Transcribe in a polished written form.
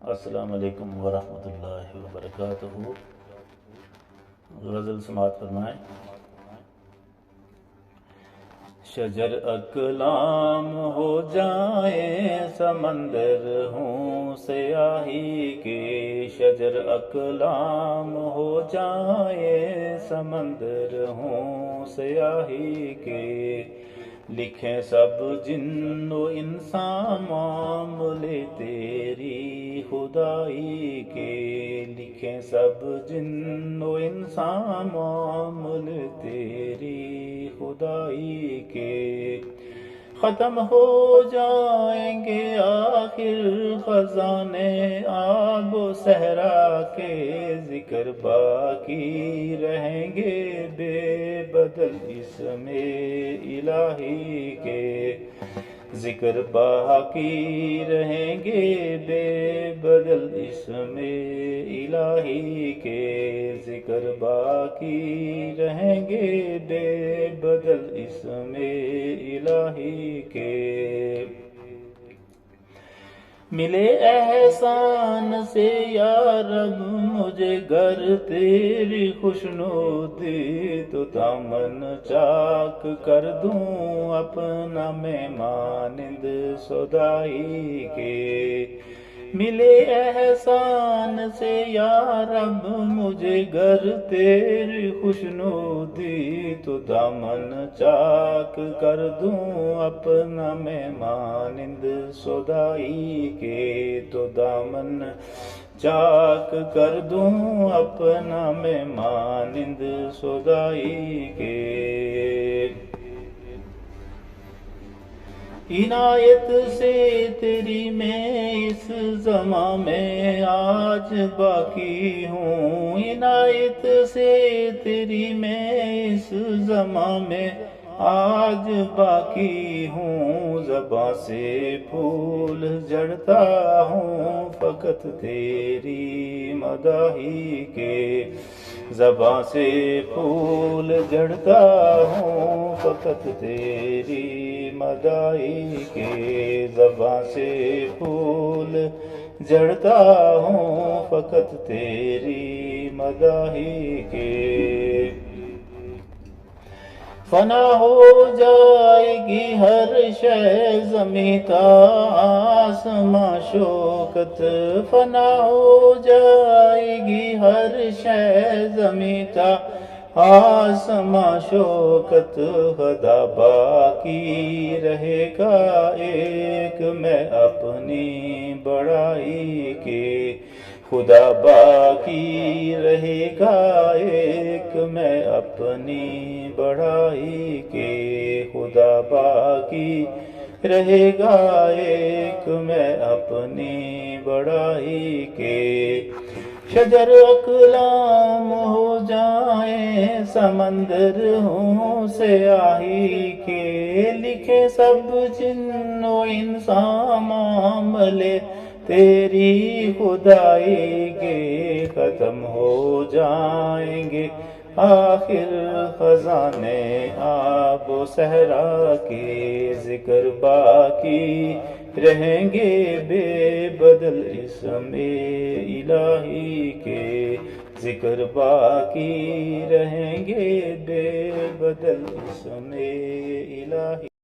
السلام علیکم ورحمۃ اللہ وبرکاتہ۔ غزل سماعت فرمائیں۔ شجر اقلام ہو جائیں سمندر ہوں سیاہی کے، شجر اقلام ہو جائیں سمندر ہوں سیاہی کے، لکھیں سب جن و انسان معاملے تیری خدائی کے، لکھیں سب جن و انسان معاملے تیری خدائی کے، ختم ہو جائیں گے آخر خزانے آب و صحرا کے، ذکر باقی رہیں گے بے بدل اسم الہی کے، ذکر باقی رہیں گے بے بدل اسم الہی کے، ذکر باقی رہیں گے بے بدل اسم الہی کے، ملے احسان سے یا رب مجھے گر تیری خوشنودی، تو دامن چاک کر دوں اپنا میں مانند سودائی کے، ملے احسان سے یا رب مجھے گر تیری خوشنودی، تو دامن چاک کر دوں اپنا میں مانند سودائی کے، تو دامن چاک کر دوں اپنا میں مانند سودائی کے، عنایت سے تیری میں اس زمان میں آج باقی ہوں، عنایت سے تیری میں اس زمان میں آج باقی ہوں، زباں سے پھول جھڑتا ہوں فقط تیری مداحی کے، زباں سے پھول جھڑتا ہوں فقط تیری مداحی کے، زباں سے پھول جھڑتا ہوں فقط تیری مداحی کے، فنا ہو جائے گی ہر شے زمیں تا آسماں شوکت، فنا ہو جائے گی ہر شے زمیں تا آسماں شوکت، خدا باقی رہے گا ایک میں اپنی بڑائی کے، خدا باقی رہے گا ایک میں اپنی بڑائی کے، خدا باقی رہے گا ایک میں اپنی بڑائی کے، شجر اقلام ہو جائیں سمندر ہوں سیاہی کے، لکھے سب جن و انسان معاملے تیری خدائی کے، ختم ہو جائیں گے آخر خزانے آب و صحرا کے، ذکر باقی رہیں گے بے بدل اسم الہی کے، ذکر باقی رہیں گے بے بدل اسم الہی